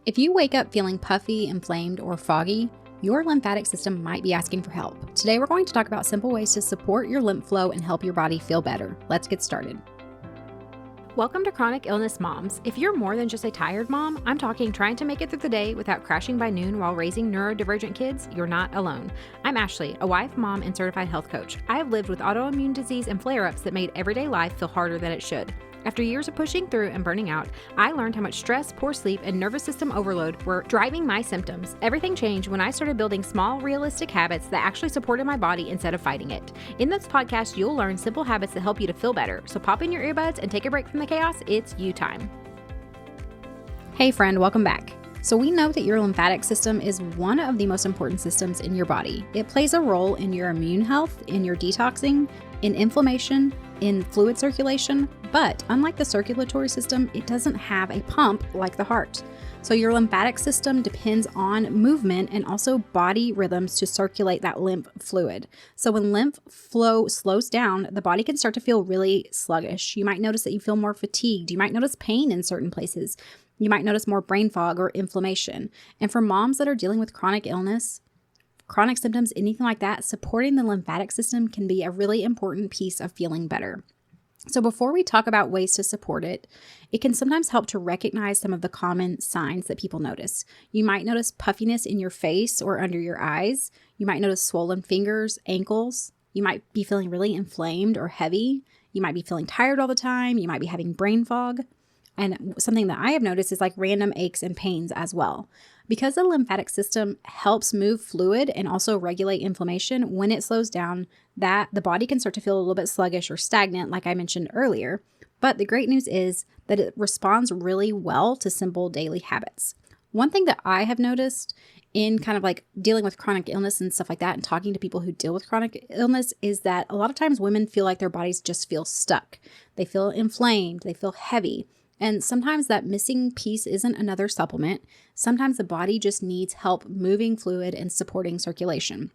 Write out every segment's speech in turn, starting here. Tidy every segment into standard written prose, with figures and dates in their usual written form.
If you wake up feeling puffy, inflamed, or foggy, your lymphatic system might be asking for help. Today, we're going to talk about simple ways to support your lymph flow and help your body feel better. Let's get started. Welcome to Chronic Illness Moms. If you're more than just a tired mom, I'm talking trying to make it through the day without crashing by noon while raising neurodivergent kids, you're not alone. I'm Ashley, a wife, mom, and certified health coach. I have lived with autoimmune disease and flare-ups that made everyday life feel harder than it should. After years of pushing through and burning out, I learned how much stress, poor sleep, and nervous system overload were driving my symptoms. Everything changed when I started building small, realistic habits that actually supported my body instead of fighting it. In this podcast, you'll learn simple habits that help you to feel better. So pop in your earbuds and take a break from the chaos. It's you time. Hey friend, welcome back. So we know that your lymphatic system is one of the most important systems in your body. It plays a role in your immune health, in your detoxing, in inflammation, in fluid circulation, but unlike the circulatory system, it doesn't have a pump like the heart. So your lymphatic system depends on movement and also body rhythms to circulate that lymph fluid. So when lymph flow slows down, the body can start to feel really sluggish. You might notice that you feel more fatigued. You might notice pain in certain places. You might notice more brain fog or inflammation. And for moms that are dealing with chronic illness, chronic symptoms, anything like that, supporting the lymphatic system can be a really important piece of feeling better. So before we talk about ways to support it, it can sometimes help to recognize some of the common signs that people notice. You might notice puffiness in your face or under your eyes. You might notice swollen fingers, ankles. You might be feeling really inflamed or heavy. You might be feeling tired all the time. You might be having brain fog. And something that I have noticed is like random aches and pains as well. Because the lymphatic system helps move fluid and also regulate inflammation, when it slows down, that the body can start to feel a little bit sluggish or stagnant, like I mentioned earlier. But the great news is that it responds really well to simple daily habits. One thing that I have noticed in kind of like dealing with chronic illness and stuff like that and talking to people who deal with chronic illness is that a lot of times women feel like their bodies just feel stuck. They feel inflamed, they feel heavy. And sometimes that missing piece isn't another supplement. Sometimes the body just needs help moving fluid and supporting circulation.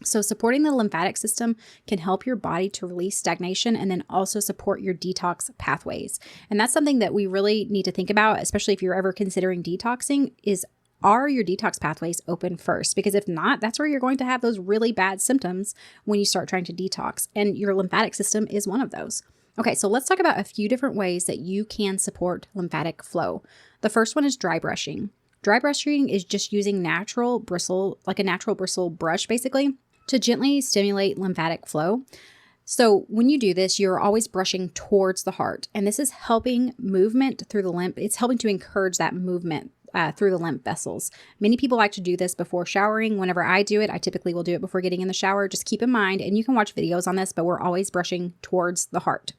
So supporting the lymphatic system can help your body to release stagnation and then also support your detox pathways. And that's something that we really need to think about, especially if you're ever considering detoxing, is are your detox pathways open first? Because if not, that's where you're going to have those really bad symptoms when you start trying to detox. And your lymphatic system is one of those. Okay, so let's talk about a few different ways that you can support lymphatic flow. The first one is dry brushing. Dry brushing is just using natural bristle, like a natural bristle brush basically, to gently stimulate lymphatic flow. So when you do this, you're always brushing towards the heart, and this is helping movement through the lymph. It's helping to encourage that movement through the lymph vessels. Many people like to do this before showering. Whenever I do it, I typically will do it before getting in the shower. Just keep in mind, and you can watch videos on this, but we're always brushing towards the heart.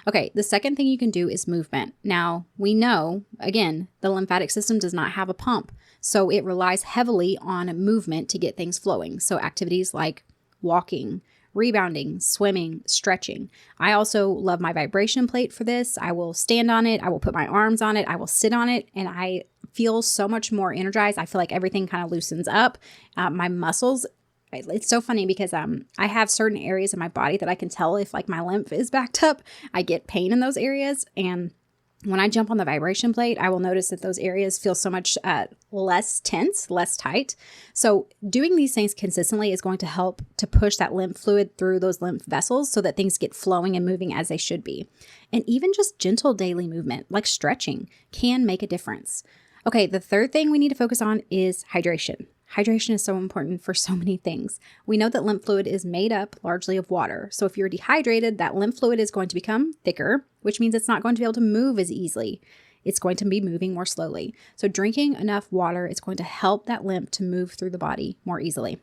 Okay, the second thing you can do is movement. Now, we know, again, the lymphatic system does not have a pump, so it relies heavily on movement to get things flowing. So activities like walking, rebounding, swimming, stretching. I also love my vibration plate for this. I will stand on it. I will put my arms on it. I will sit on it, and I feel so much more energized. I feel like everything kind of loosens up. My muscles, it's so funny because I have certain areas in my body that I can tell if like my lymph is backed up. I get pain in those areas, and when I jump on the vibration plate, I will notice that those areas feel so much less tense, less tight. So doing these things consistently is going to help to push that lymph fluid through those lymph vessels so that things get flowing and moving as they should be. And even just gentle daily movement, like stretching, can make a difference. Okay, the third thing we need to focus on is hydration. Hydration is so important for so many things. We know that lymph fluid is made up largely of water. So if you're dehydrated, that lymph fluid is going to become thicker, which means it's not going to be able to move as easily. It's going to be moving more slowly. So drinking enough water is going to help that lymph to move through the body more easily.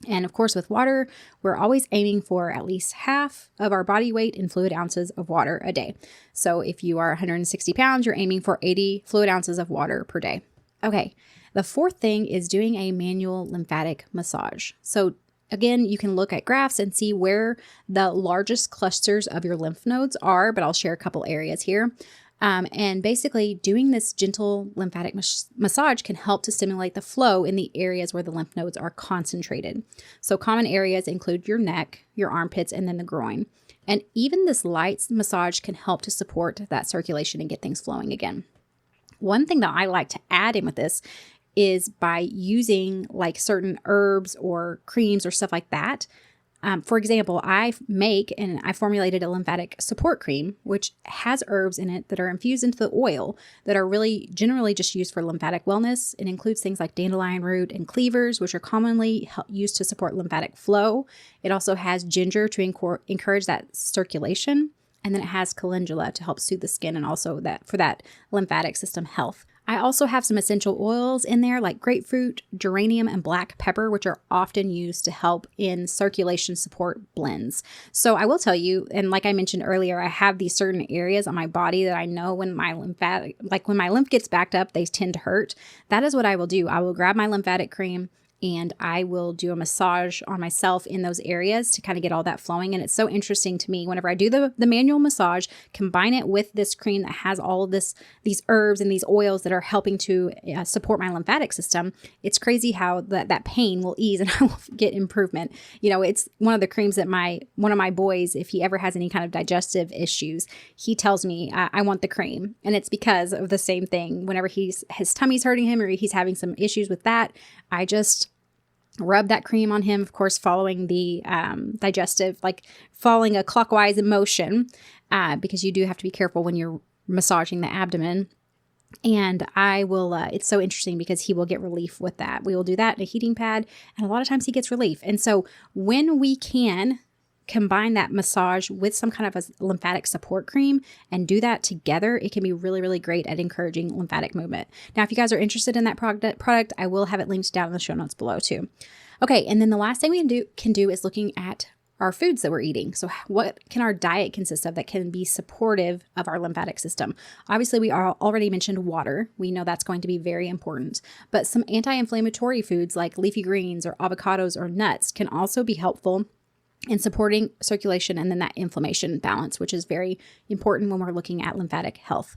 And of course, with water, we're always aiming for at least half of our body weight in fluid ounces of water a day. So if you are 160 pounds, you're aiming for 80 fluid ounces of water per day. Okay, the fourth thing is doing a manual lymphatic massage. So again, you can look at graphs and see where the largest clusters of your lymph nodes are, but I'll share a couple areas here. And basically doing this gentle lymphatic massage can help to stimulate the flow in the areas where the lymph nodes are concentrated. So common areas include your neck, your armpits, and then the groin. And even this light massage can help to support that circulation and get things flowing again. One thing that I like to add in with this is by using like certain herbs or creams or stuff like that. For example, I formulated a lymphatic support cream, which has herbs in it that are infused into the oil that are really generally just used for lymphatic wellness. It includes things like dandelion root and cleavers, which are commonly used to support lymphatic flow. It also has ginger to encourage that circulation. And then it has calendula to help soothe the skin and also for that lymphatic system health. I also have some essential oils in there like grapefruit, geranium, and black pepper, which are often used to help in circulation support blends. So I will tell you, and like I mentioned earlier, I have these certain areas on my body that I know when my lymph gets backed up, they tend to hurt. That is what I will do. I will grab my lymphatic cream and I will do a massage on myself in those areas to kind of get all that flowing. And it's so interesting to me whenever I do the manual massage, combine it with this cream that has all of these herbs and these oils that are helping to support my lymphatic system. It's crazy how that pain will ease and I will get improvement. You know, it's one of the creams that one of my boys, if he ever has any kind of digestive issues, he tells me, I want the cream. And it's because of the same thing. Whenever his tummy's hurting him or he's having some issues with that, I just rub that cream on him, of course, following the following a clockwise motion, because you do have to be careful when you're massaging the abdomen. And I will, it's so interesting because he will get relief with that. We will do that in a heating pad, and a lot of times he gets relief. And so when we can combine that massage with some kind of a lymphatic support cream and do that together, it can be really, really great at encouraging lymphatic movement. Now, if you guys are interested in that product, I will have it linked down in the show notes below too. Okay, and then the last thing we can do is looking at our foods that we're eating. So what can our diet consist of that can be supportive of our lymphatic system? Obviously, we already mentioned water. We know that's going to be very important, but some anti-inflammatory foods like leafy greens or avocados or nuts can also be helpful in supporting circulation and then that inflammation balance, which is very important when we're looking at lymphatic health.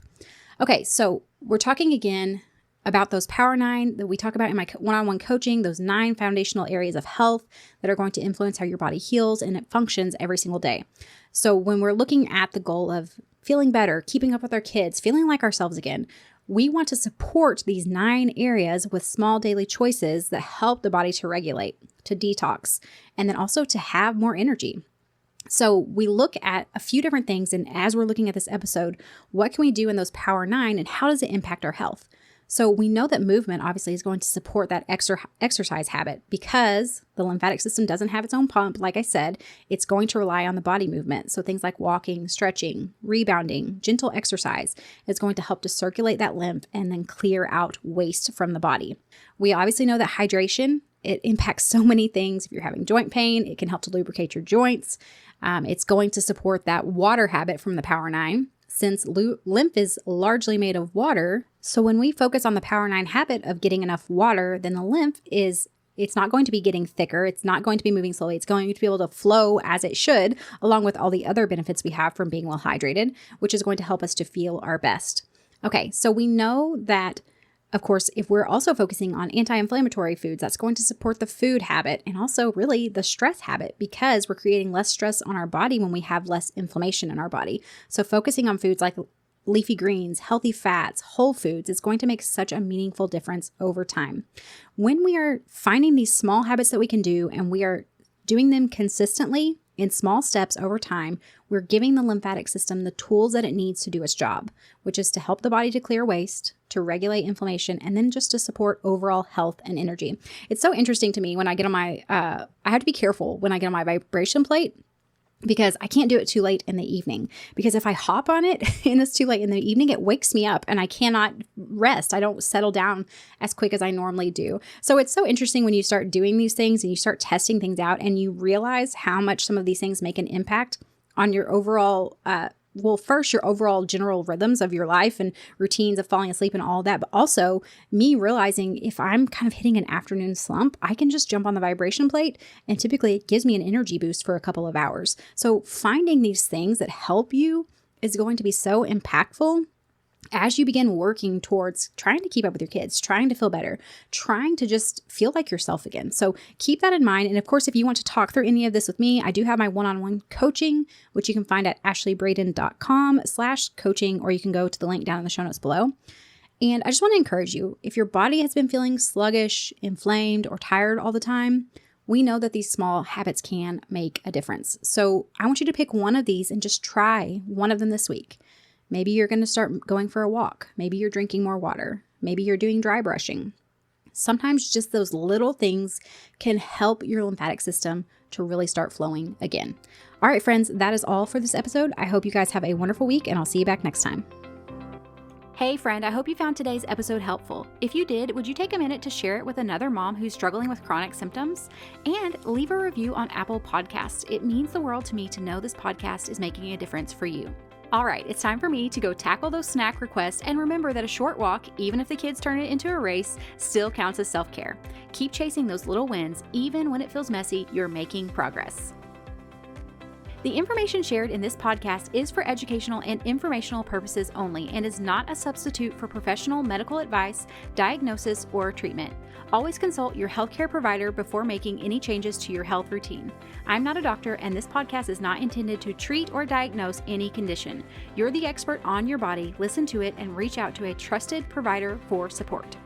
Okay, so we're talking again about those Power 9 that we talk about in my one-on-one coaching, those 9 foundational areas of health that are going to influence how your body heals and it functions every single day. So when we're looking at the goal of feeling better, keeping up with our kids, feeling like ourselves again, we want to support these 9 areas with small daily choices that help the body to regulate, to detox, and then also to have more energy. So we look at a few different things, and as we're looking at this episode, what can we do in those Power 9 and how does it impact our health? So we know that movement obviously is going to support that exercise habit because the lymphatic system doesn't have its own pump. Like I said, it's going to rely on the body movement. So things like walking, stretching, rebounding, gentle exercise is going to help to circulate that lymph and then clear out waste from the body. We obviously know that hydration, it impacts so many things. If you're having joint pain, it can help to lubricate your joints. It's going to support that water habit from the Power 9. Since lymph is largely made of water, so when we focus on the Power 9 habit of getting enough water, then the lymph it's not going to be getting thicker. It's not going to be moving slowly. It's going to be able to flow as it should, along with all the other benefits we have from being well hydrated, which is going to help us to feel our best. Okay, so we know that, of course, if we're also focusing on anti-inflammatory foods, that's going to support the food habit and also really the stress habit because we're creating less stress on our body when we have less inflammation in our body. So focusing on foods like leafy greens, healthy fats, whole foods is going to make such a meaningful difference over time. When we are finding these small habits that we can do and we are doing them consistently in small steps over time, we're giving the lymphatic system the tools that it needs to do its job, which is to help the body to clear waste, to regulate inflammation, and then just to support overall health and energy. It's so interesting to me when I get on my, I have to be careful when I get on my vibration plate because I can't do it too late in the evening. Because if I hop on it and it's too late in the evening, it wakes me up and I cannot rest. I don't settle down as quick as I normally do. So it's so interesting when you start doing these things and you start testing things out and you realize how much some of these things make an impact on your overall, first your overall general rhythms of your life and routines of falling asleep and all that, but also me realizing if I'm kind of hitting an afternoon slump, I can just jump on the vibration plate and typically it gives me an energy boost for a couple of hours. So finding these things that help you is going to be so impactful as you begin working towards trying to keep up with your kids, trying to feel better, trying to just feel like yourself again. So keep that in mind. And of course, if you want to talk through any of this with me, I do have my one-on-one coaching, which you can find at ashleybraden.com/coaching, or you can go to the link down in the show notes below. And I just want to encourage you, if your body has been feeling sluggish, inflamed, or tired all the time, we know that these small habits can make a difference. So I want you to pick one of these and just try one of them this week. Maybe you're going to start going for a walk. Maybe you're drinking more water. Maybe you're doing dry brushing. Sometimes just those little things can help your lymphatic system to really start flowing again. All right, friends, that is all for this episode. I hope you guys have a wonderful week, and I'll see you back next time. Hey friend, I hope you found today's episode helpful. If you did, would you take a minute to share it with another mom who's struggling with chronic symptoms? And leave a review on Apple Podcasts. It means the world to me to know this podcast is making a difference for you. All right, it's time for me to go tackle those snack requests, and remember that a short walk, even if the kids turn it into a race, still counts as self-care. Keep chasing those little wins. Even when it feels messy, you're making progress. The information shared in this podcast is for educational and informational purposes only and is not a substitute for professional medical advice, diagnosis, or treatment. Always consult your healthcare provider before making any changes to your health routine. I'm not a doctor, and this podcast is not intended to treat or diagnose any condition. You're the expert on your body. Listen to it and reach out to a trusted provider for support.